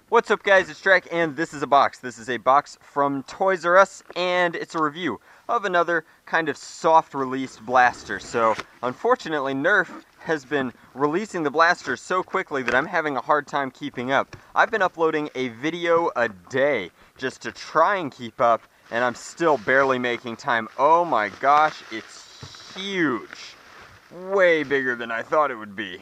What's up guys, it's Drac, and this is a box. This is a box from Toys R Us, and it's a review of another kind of soft released blaster. So, unfortunately, Nerf has been releasing the blasters so quickly that I'm having a hard time keeping up. I've been uploading a video a day just to try and keep up, and I'm still barely making time. Oh my gosh, it's huge. Way bigger than I thought it would be.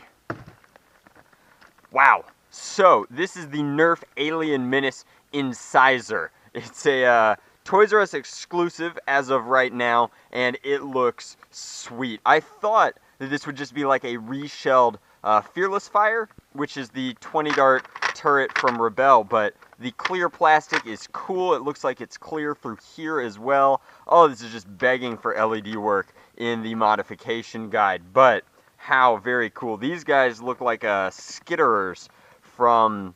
Wow. So, this is the Nerf Alien Menace Incisor. It's a Toys R Us exclusive as of right now, and it looks sweet. I thought that this would just be like a reshelled Fearless Fire, which is the 20-dart turret from Rebel, but the clear plastic is cool. It looks like it's clear through here as well. Oh, this is just begging for LED work in the modification guide, but how very cool. These guys look like skitterers from,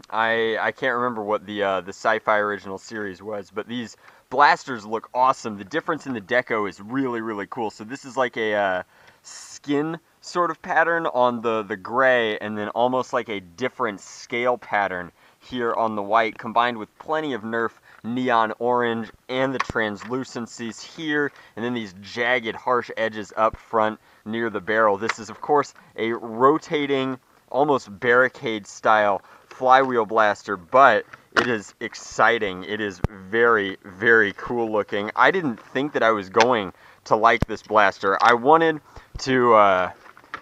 I can't remember what the sci-fi original series was, but these blasters look awesome. The difference in the deco is really, really cool. So this is like a skin sort of pattern on the gray, and then almost like a different scale pattern here on the white, combined with plenty of Nerf neon orange and the translucencies here, and then these jagged, harsh edges up front near the barrel. This is, of course, a rotating, almost barricade style flywheel blaster, but it is exciting. It is very, very cool looking. I didn't think that I was going to like this blaster. I wanted to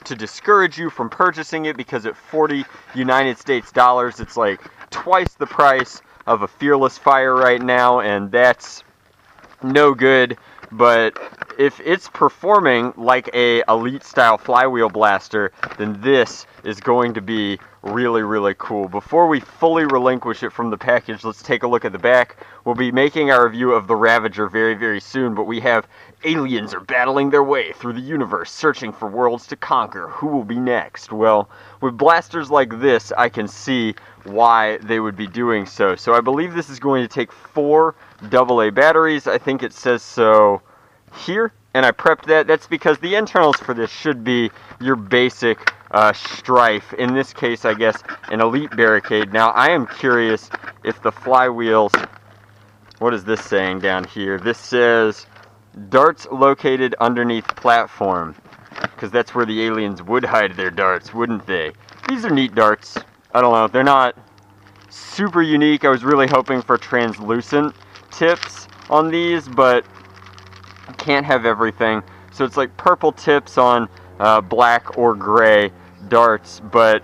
discourage you from purchasing it because at 40 United States dollars, it's like twice the price of a Fearless Fire right now, and that's no good. But if it's performing like a elite style flywheel blaster, then this is going to be really, really cool. Before we fully relinquish it from the package, let's take a look at the back. We'll be making our review of the Ravager very, very soon, but we have aliens are battling their way through the universe, searching for worlds to conquer. Who will be next? Well, with blasters like this, I can see why they would be doing so. So I believe this is going to take 4 AA batteries. I think it says so here, and I prepped that. That's because the internals for this should be your basic strife. In this case, I guess, an elite barricade. Now, I am curious if the flywheels, what is this saying down here? This says, darts located underneath platform, because that's where the aliens would hide their darts, wouldn't they? These are neat darts. I don't know, they're not super unique. I was really hoping for translucent tips on these, but can't have everything. So it's like purple tips on black or gray darts, but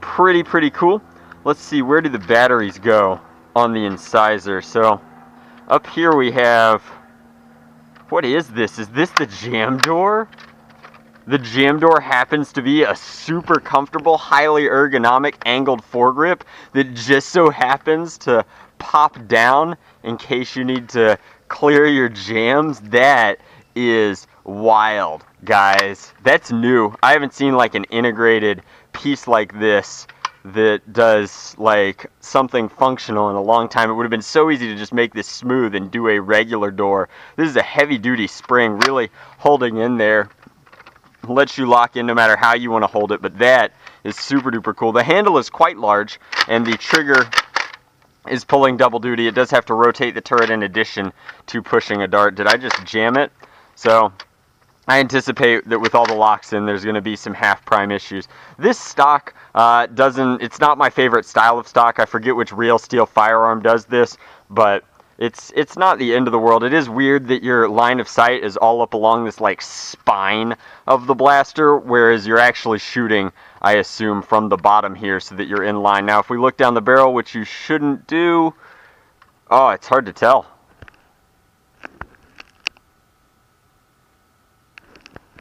pretty cool. Let's see, where do the batteries go on the Incisor? So up here we have, what is this? Is this the jam door? The jam door happens to be a super comfortable, highly ergonomic angled foregrip that just so happens to pop down in case you need to clear your jams. That is wild, guys. That's new. I haven't seen like an integrated piece like this that does like something functional in a long time. It would have been so easy to just make this smooth and do a regular door. This is a heavy duty spring, really holding in there. Lets you lock in no matter how you want to hold it, but that is super duper cool. The handle is quite large, and the trigger is pulling double duty. It does have to rotate the turret in addition to pushing a dart. Did I just jam it? So I anticipate that with all the locks in, there's going to be some half prime issues. This stock it's not my favorite style of stock. I forget which real steel firearm does this, but it's not the end of the world. It is weird that your line of sight is all up along this like spine of the blaster, whereas you're actually shooting, I assume, from the bottom here so that you're in line. Now, if we look down the barrel, which you shouldn't do, oh, it's hard to tell.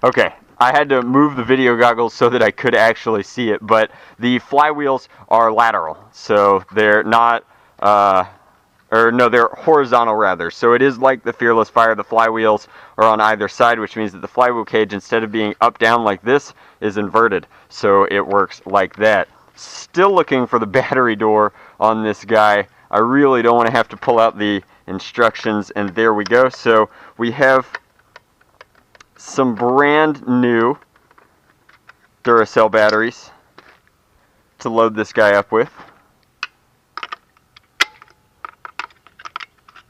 Okay, I had to move the video goggles so that I could actually see it, but the flywheels are lateral, so they're not, they're horizontal rather. So it is like the Fearless Fire. The flywheels are on either side, which means that the flywheel cage, instead of being up down like this, is inverted. So it works like that. Still looking for the battery door on this guy. I really don't want to have to pull out the instructions, and there we go. So we have some brand new Duracell batteries to load this guy up with.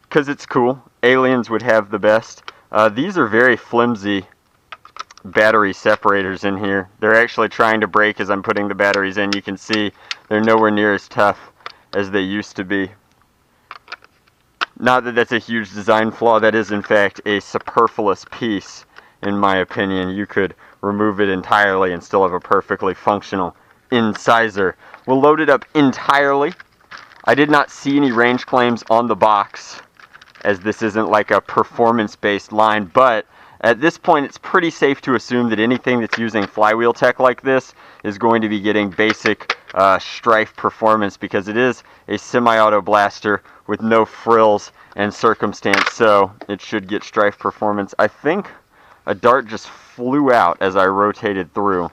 Because it's cool. Aliens would have the best. These are very flimsy battery separators in here. They're actually trying to break as I'm putting the batteries in. You can see they're nowhere near as tough as they used to be. Not that that's a huge design flaw. That is in fact a superfluous piece in my opinion. You could remove it entirely and still have a perfectly functional incisor. We'll load it up entirely. I did not see any range claims on the box, as this isn't like a performance-based line, but at this point it's pretty safe to assume that anything that's using flywheel tech like this is going to be getting basic strife performance, because it is a semi-auto blaster with no frills and circumstance, so it should get strife performance. I think a dart just flew out as I rotated through,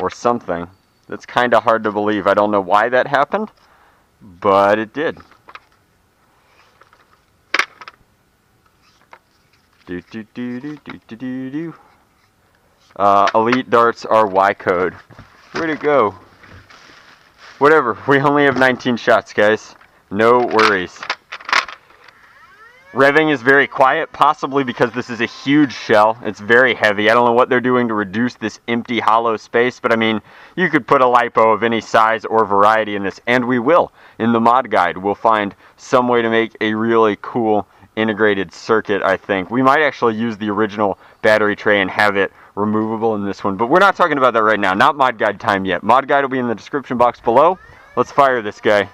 or something. That's kind of hard to believe. I don't know why that happened, but it did. Elite darts are Y code. Where'd it go? Whatever, we only have 19 shots, guys. No worries. Revving is very quiet, possibly because this is a huge shell. It's very heavy. I don't know what they're doing to reduce this empty hollow space, but I mean, you could put a lipo of any size or variety in this, and we will. In the mod guide, we'll find some way to make a really cool integrated circuit, I think. We might actually use the original battery tray and have it removable in this one, but we're not talking about that right now. Not mod guide time yet. Mod guide will be in the description box below. Let's fire this guy.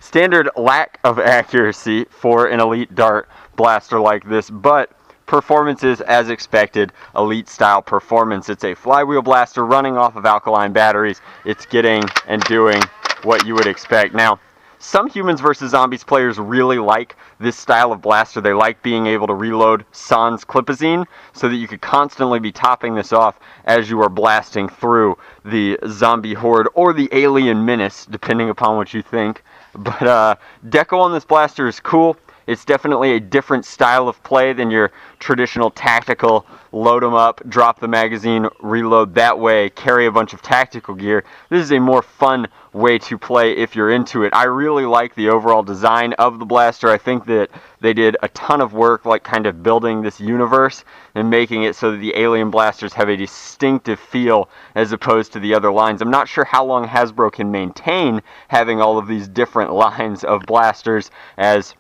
Standard lack of accuracy for an elite dart blaster like this, but performance is as expected, elite style performance. It's a flywheel blaster running off of alkaline batteries. It's getting and doing what you would expect. Now, some Humans vs. Zombies players really like this style of blaster. They like being able to reload sans clipazine so that you could constantly be topping this off as you are blasting through the zombie horde or the alien menace, depending upon what you think. But deco on this blaster is cool. It's definitely a different style of play than your traditional tactical load them up, drop the magazine, reload that way, carry a bunch of tactical gear. This is a more fun way to play if you're into it. I really like the overall design of the blaster. I think that they did a ton of work, like kind of building this universe and making it so that the alien blasters have a distinctive feel as opposed to the other lines. I'm not sure how long Hasbro can maintain having all of these different lines of blasters, as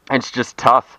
it's just tough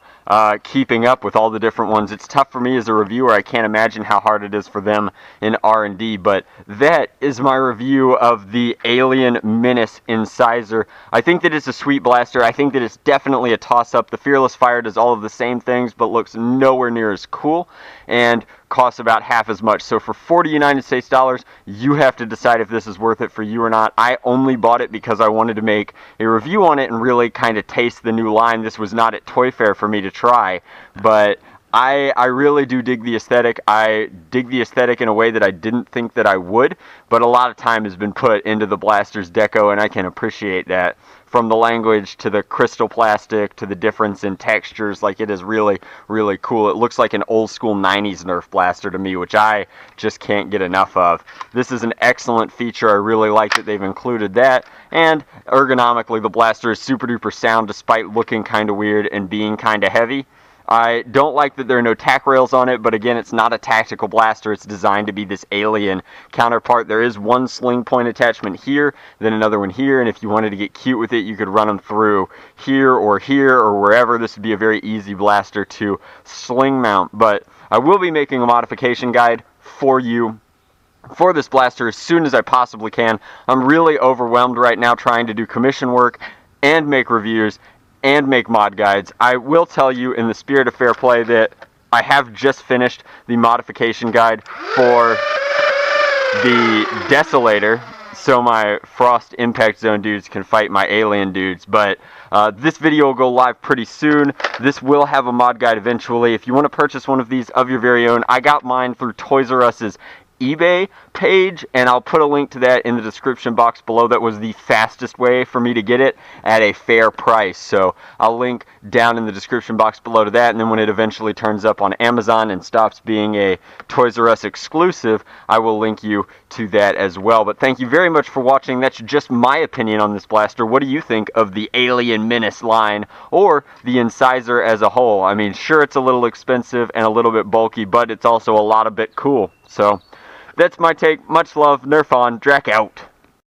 keeping up with all the different ones. It's tough for me as a reviewer. I can't imagine how hard it is for them in R&D, but that is my review of the Alien Menace Incisor. I think that it's a sweet blaster. I think that it's definitely a toss-up. The Fearless Fire does all of the same things, but looks nowhere near as cool, and costs about half as much. So for 40 United States dollars, you have to decide if this is worth it for you or not. I only bought it because I wanted to make a review on it and really kind of taste the new line. This was not at Toy Fair for me to try, but I really do dig the aesthetic. I dig the aesthetic in a way that I didn't think that I would, but a lot of time has been put into the blaster's deco, and I can appreciate that. From the language to the crystal plastic to the difference in textures, like, it is really, really cool. It looks like an old school 90s Nerf blaster to me, which I just can't get enough of. This is an excellent feature. I really like that they've included that, and ergonomically the blaster is super duper sound despite looking kind of weird and being kind of heavy. I don't like that there are no tack rails on it, but again, it's not a tactical blaster. It's designed to be this alien counterpart. There is one sling point attachment here, then another one here, and if you wanted to get cute with it, you could run them through here or wherever. This would be a very easy blaster to sling mount, but I will be making a modification guide for you for this blaster as soon as I possibly can. I'm really overwhelmed right now trying to do commission work and make reviews and make mod guides. I will tell you, in the spirit of fair play, that I have just finished the modification guide for the Desolator, so my Frost Impact Zone dudes can fight my alien dudes, but this video will go live pretty soon. This will have a mod guide eventually. If you want to purchase one of these of your very own, I got mine through Toys R Us's eBay page, and I'll put a link to that in the description box below. That was the fastest way for me to get it at a fair price. So I'll link down in the description box below to that, and then when it eventually turns up on Amazon and stops being a Toys R Us exclusive, I will link you to that as well. But thank you very much for watching. That's just my opinion on this blaster. What do you think of the Alien Menace line or the Incisor as a whole? I mean, sure, it's a little expensive and a little bit bulky, but it's also a lot of bit cool. So that's my take. Much love. Nerf on. Drac out.